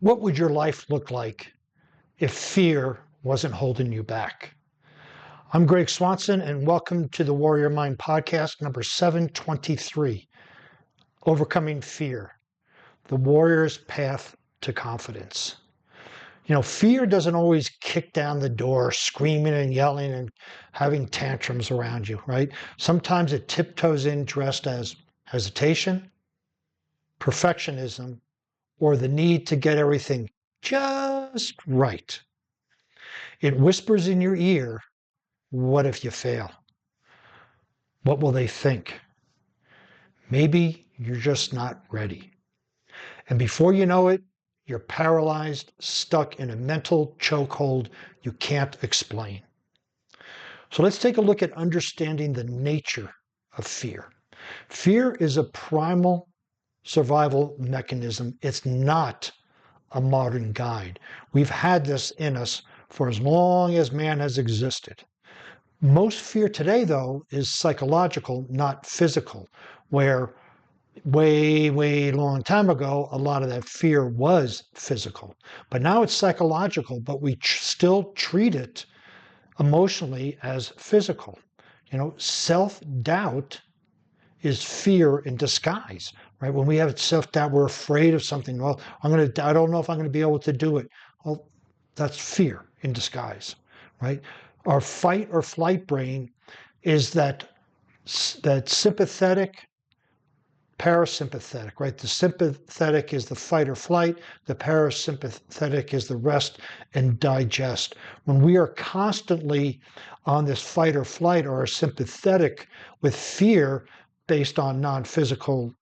What would your life look like if fear wasn't holding you back? I'm Greg Swanson, and welcome to the Warrior Mind Podcast, number 723, Overcoming Fear, the Warrior's Path to Confidence. Fear doesn't always kick down the door, screaming and yelling and having tantrums around you, right? Sometimes it tiptoes in dressed as hesitation, perfectionism, or the need to get everything just right. It whispers in your ear, what if you fail? What will they think? Maybe you're just not ready. And before you know it, you're paralyzed, stuck in a mental chokehold you can't explain. So let's take a look at understanding the nature of fear. Fear is a primal survival mechanism. It's not a modern guide. We've had this in us for as long as man has existed. Most fear today, though, is psychological, not physical, where way long time ago, a lot of that fear was physical. But now it's psychological, but we still treat it emotionally as physical. Self-doubt is fear in disguise, right? When we have self-doubt, we're afraid of something. Well, I don't know if I'm going to be able to do it. Well, that's fear in disguise, right? Our fight or flight brain is that sympathetic, parasympathetic, right? The sympathetic is the fight or flight. The parasympathetic is the rest and digest. When we are constantly on this fight or flight or are sympathetic with fear based on non-physical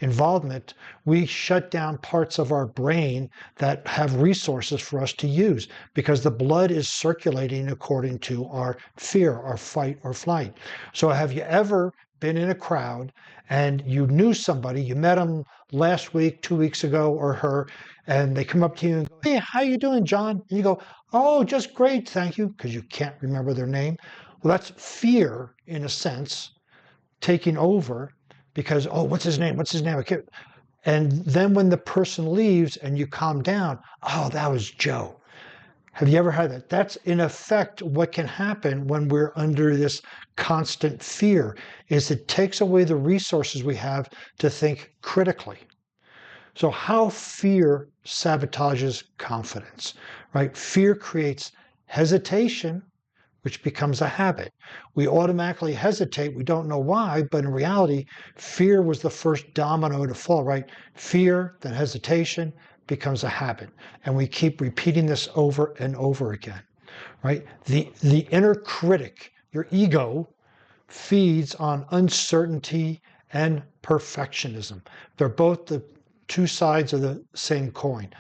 involvement, we shut down parts of our brain that have resources for us to use because the blood is circulating according to our fear, our fight or flight. So have you ever been in a crowd and you knew somebody, you met them last week, 2 weeks ago, or her, and they come up to you and go, "Hey, how you doing, John?" And you go, "Oh, just great, thank you," because you can't remember their name. Well, that's fear, in a sense, taking over because, oh, what's his name? What's his name? And then when the person leaves and you calm down, oh, that was Joe. Have you ever had that? That's in effect what can happen when we're under this constant fear, is it takes away the resources we have to think critically. So how fear sabotages confidence, right? Fear creates hesitation, which becomes a habit. We automatically hesitate. We don't know why, but in reality, fear was the first domino to fall, right? Fear, then hesitation, becomes a habit. And we keep repeating this over and over again, right? The inner critic, your ego, feeds on uncertainty and perfectionism. They're both the two sides of the same coin,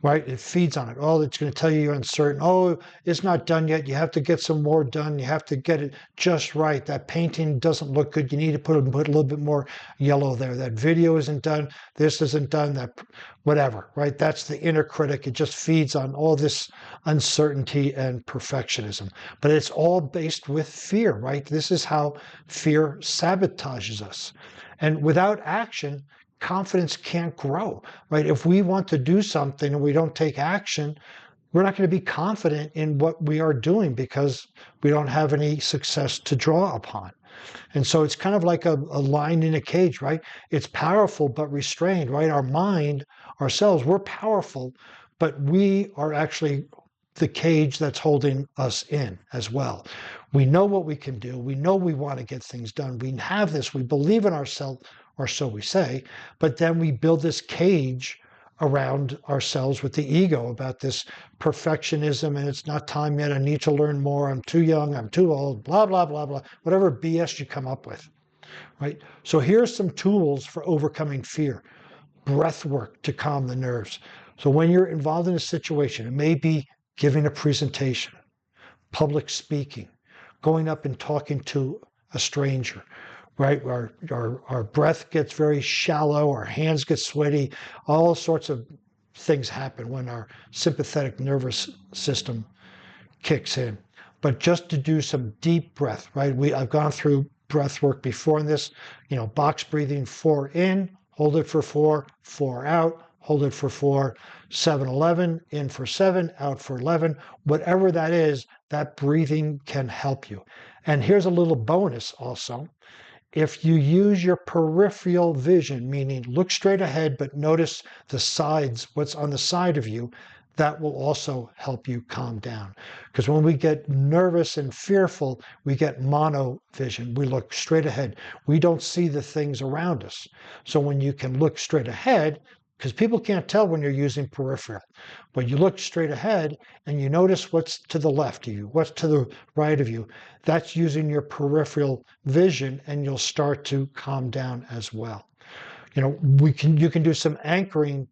right? It feeds on it. Oh, it's going to tell you you're uncertain. Oh, it's not done yet. You have to get some more done. You have to get it just right. That painting doesn't look good. You need to put a little bit more yellow there. That video isn't done. This isn't done. That whatever, right? That's the inner critic. It just feeds on all this uncertainty and perfectionism. But it's all based with fear, right? This is how fear sabotages us. And without action, confidence can't grow, right? If we want to do something and we don't take action, we're not going to be confident in what we are doing because we don't have any success to draw upon. And so it's kind of like a lion in a cage, right? It's powerful but restrained, right? Our mind, ourselves, we're powerful, but we are actually the cage that's holding us in as well. We know what we can do. We know we want to get things done. We have this. We believe in ourselves, or so we say, but then we build this cage around ourselves with the ego about this perfectionism, and it's not time yet, I need to learn more, I'm too young, I'm too old, blah, blah, blah, blah, whatever BS you come up with, right? So here's some tools for overcoming fear. Breath work to calm the nerves. So when you're involved in a situation, it may be giving a presentation, public speaking, going up and talking to a stranger, right? Our breath gets very shallow, our hands get sweaty, all sorts of things happen when our sympathetic nervous system kicks in. But just to do some deep breath, right? I've gone through breath work before in this, box breathing, 4 in, hold it for 4, 4 out, hold it for 4, 7, 11, in for 7, out for 11. Whatever that is, that breathing can help you. And here's a little bonus also. If you use your peripheral vision, meaning look straight ahead, but notice the sides, what's on the side of you, that will also help you calm down. Because when we get nervous and fearful, we get mono vision. We look straight ahead. We don't see the things around us. So when you can look straight ahead, because people can't tell when you're using peripheral, but you look straight ahead and you notice what's to the left of you, what's to the right of you. That's using your peripheral vision, and you'll start to calm down as well. You can do some anchoring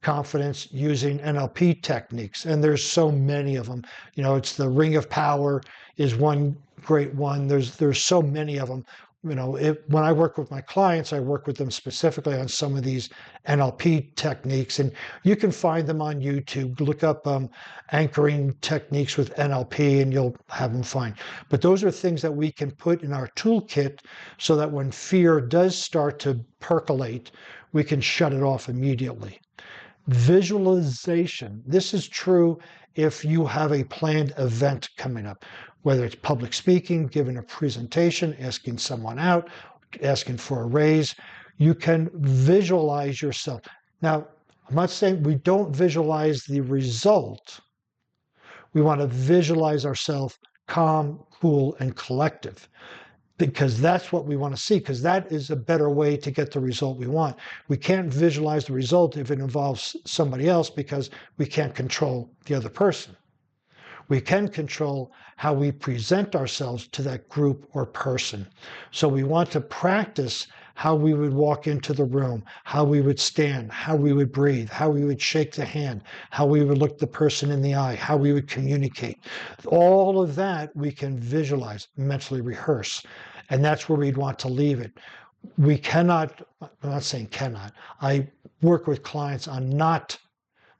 confidence using NLP techniques, and there's so many of them. It's the ring of power is one great one. There's so many of them. When I work with my clients, I work with them specifically on some of these NLP techniques, and you can find them on YouTube. Look up anchoring techniques with NLP, and you'll have them fine. But those are things that we can put in our toolkit so that when fear does start to percolate, we can shut it off immediately. Visualization. This is true if you have a planned event coming up, whether it's public speaking, giving a presentation, asking someone out, asking for a raise. You can visualize yourself. Now, I'm not saying we don't visualize the result. We want to visualize ourselves calm, cool, and collective, because that's what we want to see, because that is a better way to get the result we want. We can't visualize the result if it involves somebody else, because we can't control the other person. We can control how we present ourselves to that group or person. So we want to practice how we would walk into the room, how we would stand, how we would breathe, how we would shake the hand, how we would look the person in the eye, how we would communicate. All of that we can visualize, mentally rehearse. And that's where we'd want to leave it. We cannot, I'm not saying cannot, I work with clients on not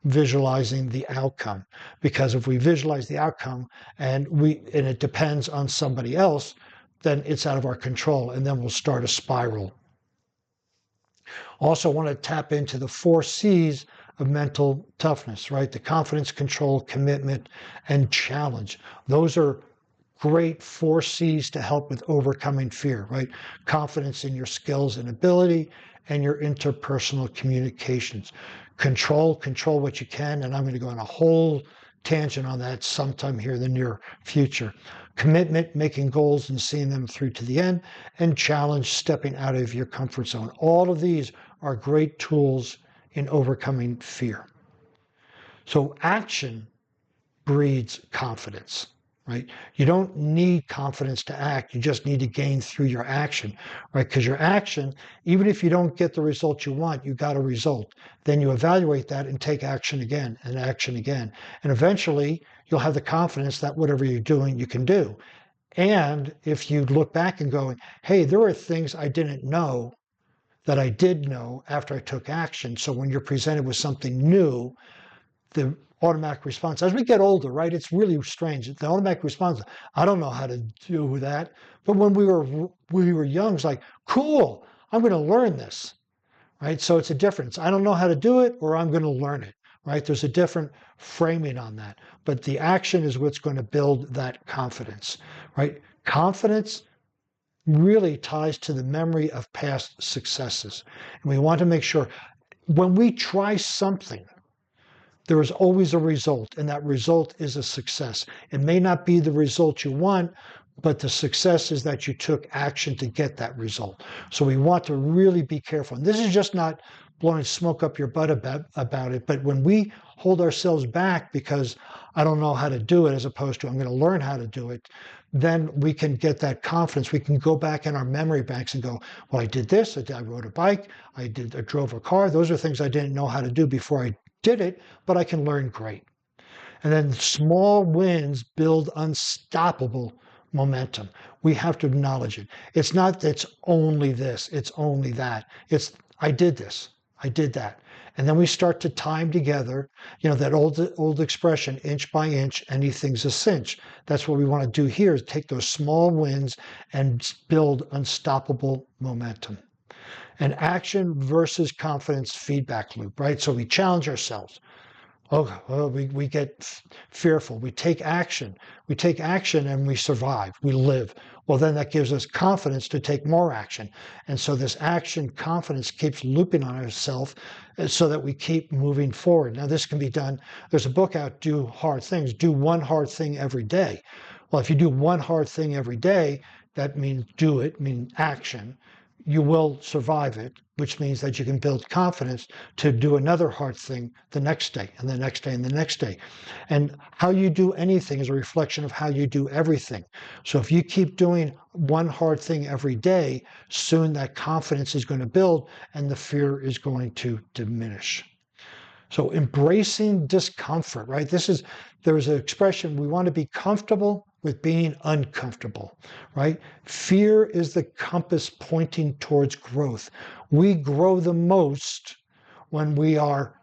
visualizing the outcome, because if we visualize the outcome and it depends on somebody else, then it's out of our control, and then we'll start a spiral. Also want to tap into the 4 C's of mental toughness, right? The confidence, control, commitment, and challenge. Those are great 4 C's to help with overcoming fear, right? Confidence in your skills and ability, and your interpersonal communications. Control what you can, and I'm going to go on a whole tangent on that sometime here in the near future. Commitment, making goals and seeing them through to the end, and challenge, stepping out of your comfort zone. All of these are great tools in overcoming fear. So action breeds confidence. Right? You don't need confidence to act. You just need to gain through your action, right? Because your action, even if you don't get the result you want, you got a result. Then you evaluate that and take action again and action again. And eventually you'll have the confidence that whatever you're doing, you can do. And if you look back and go, hey, there are things I didn't know that I did know after I took action. So when you're presented with something new, the automatic response. As we get older, right, it's really strange. The automatic response, I don't know how to deal with that. But when we were young, it's like, cool, I'm going to learn this, right? So it's a difference. I don't know how to do it, or I'm going to learn it, right? There's a different framing on that. But the action is what's going to build that confidence, right? Confidence really ties to the memory of past successes. And we want to make sure when we try something, there is always a result, and that result is a success. It may not be the result you want, but the success is that you took action to get that result. So we want to really be careful. And this is just not blowing smoke up your butt about it, but when we hold ourselves back because I don't know how to do it, as opposed to I'm going to learn how to do it, then we can get that confidence. We can go back in our memory banks and go, well, I did this, I rode a bike, I drove a car. Those are things I didn't know how to do before I did it, but I can learn great. And then small wins build unstoppable momentum. We have to acknowledge it. It's not that it's only this, it's only that. It's, I did this, I did that. And then we start to time together, that old expression, inch by inch, anything's a cinch. That's what we want to do here, is take those small wins and build unstoppable momentum. An action versus confidence feedback loop, right? So we challenge ourselves. Oh, well, we get fearful. We take action. We take action and we survive. We live. Well, then that gives us confidence to take more action. And so this action confidence keeps looping on ourselves so that we keep moving forward. Now, this can be done. There's a book out, Do Hard Things. Do one hard thing every day. Well, if you do one hard thing every day, that means do it, means action. You will survive it, which means that you can build confidence to do another hard thing the next day and the next day and the next day. And how you do anything is a reflection of how you do everything. So if you keep doing one hard thing every day, soon that confidence is going to build and the fear is going to diminish. So embracing discomfort, right? There's an expression, we want to be comfortable with being uncomfortable, right? Fear is the compass pointing towards growth. We grow the most when we are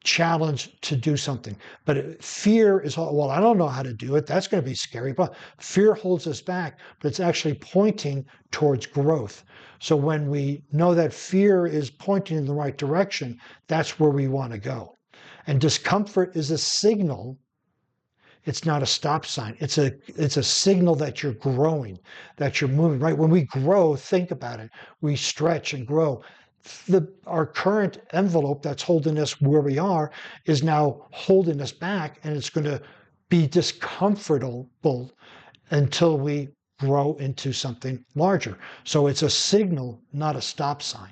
challenged to do something. But fear is, well, I don't know how to do it. That's going to be scary. But fear holds us back, but it's actually pointing towards growth. So when we know that fear is pointing in the right direction, that's where we want to go. And discomfort is a signal. It's not a stop sign. It's a signal that you're growing, that you're moving, right? When we grow, think about it. We stretch and grow. Our current envelope that's holding us where we are is now holding us back, and it's going to be discomfortable until we grow into something larger. So it's a signal, not a stop sign.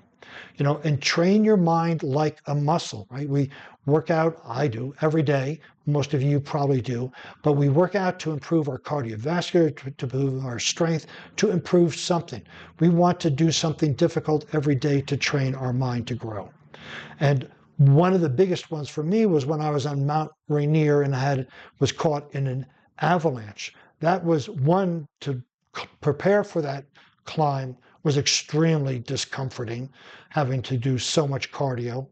And train your mind like a muscle, right? We work out, I do, every day. Most of you probably do, but we work out to improve our cardiovascular, to improve our strength, to improve something. We want to do something difficult every day to train our mind to grow. And one of the biggest ones for me was when I was on Mount Rainier and was caught in an avalanche. That was one, to prepare for that climb was extremely discomforting, having to do so much cardio.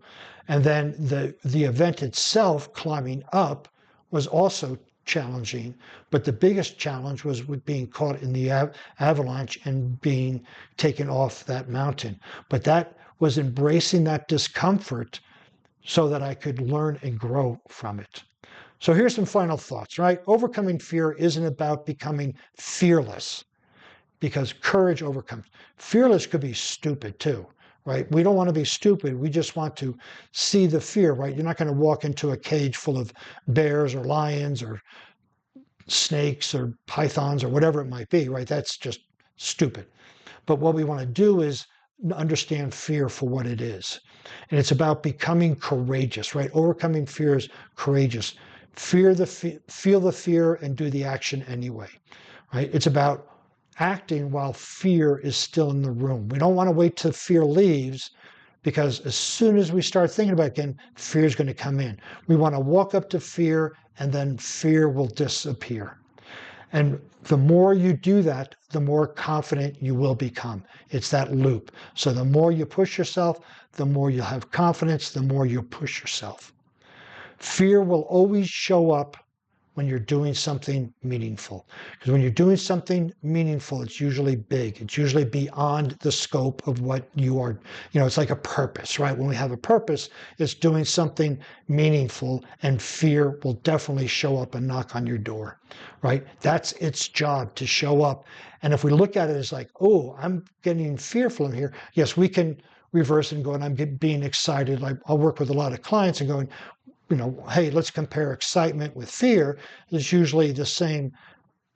And then the event itself, climbing up, was also challenging. But the biggest challenge was with being caught in the avalanche and being taken off that mountain. But that was embracing that discomfort so that I could learn and grow from it. So here's some final thoughts, right? Overcoming fear isn't about becoming fearless, because courage overcomes. Fearless could be stupid too, right? We don't want to be stupid. We just want to see the fear, right? You're not going to walk into a cage full of bears or lions or snakes or pythons or whatever it might be, right? That's just stupid. But what we want to do is understand fear for what it is. And it's about becoming courageous, right? Overcoming fear is courageous. Feel the fear and do the action anyway, right? It's about acting while fear is still in the room. We don't want to wait till fear leaves, because as soon as we start thinking about it again, fear is going to come in. We want to walk up to fear, and then fear will disappear. And the more you do that, the more confident you will become. It's that loop. So the more you push yourself, the more you'll have confidence, the more you'll push yourself. Fear will always show up when you're doing something meaningful. Because when you're doing something meaningful, it's usually big. It's usually beyond the scope of what you are. It's like a purpose, right? When we have a purpose, it's doing something meaningful, and fear will definitely show up and knock on your door, right? That's its job, to show up. And if we look at it as like, oh, I'm getting fearful in here, yes, we can reverse it and go, and I'm being excited. I'll work with a lot of clients and going, hey, let's compare excitement with fear. It's usually the same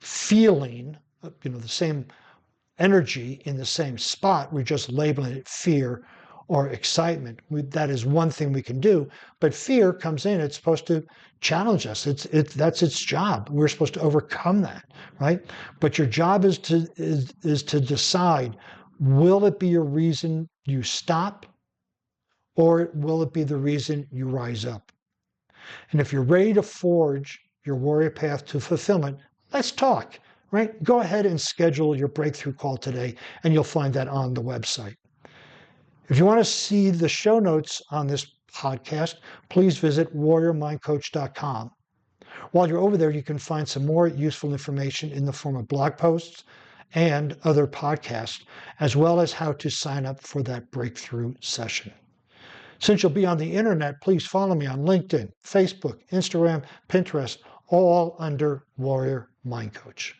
feeling, the same energy in the same spot. We're just labeling it fear or excitement. That is one thing we can do. But fear comes in. It's supposed to challenge us. That's its job. We're supposed to overcome that, right? But your job is to decide, will it be a reason you stop, or will it be the reason you rise up? And if you're ready to forge your warrior path to fulfillment, let's talk, right? Go ahead and schedule your breakthrough call today, and you'll find that on the website. If you want to see the show notes on this podcast, please visit warriormindcoach.com. While you're over there, you can find some more useful information in the form of blog posts and other podcasts, as well as how to sign up for that breakthrough session. Since you'll be on the internet, please follow me on LinkedIn, Facebook, Instagram, Pinterest, all under Warrior Mind Coach.